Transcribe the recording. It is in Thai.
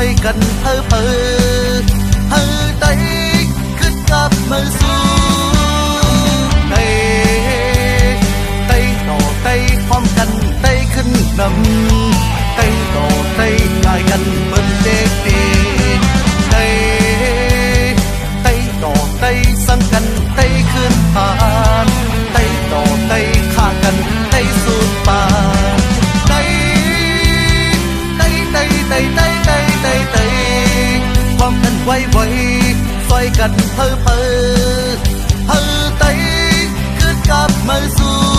อยกันเพ้อเพ้อเฮ้อไตขึ้นกับมือสู้ไตต่อไตพร้อมกันไตขึ้นนำไตต่อไตกายกันเบิ่มเด็กดีไตต่อไตสั่งกันไตขึ้นผ่านไตต่อไตฆ่ากันไตสุดป่าความกันไว้ซอยกันเพ้อเฮ้อไตขึ้นกับมือสู้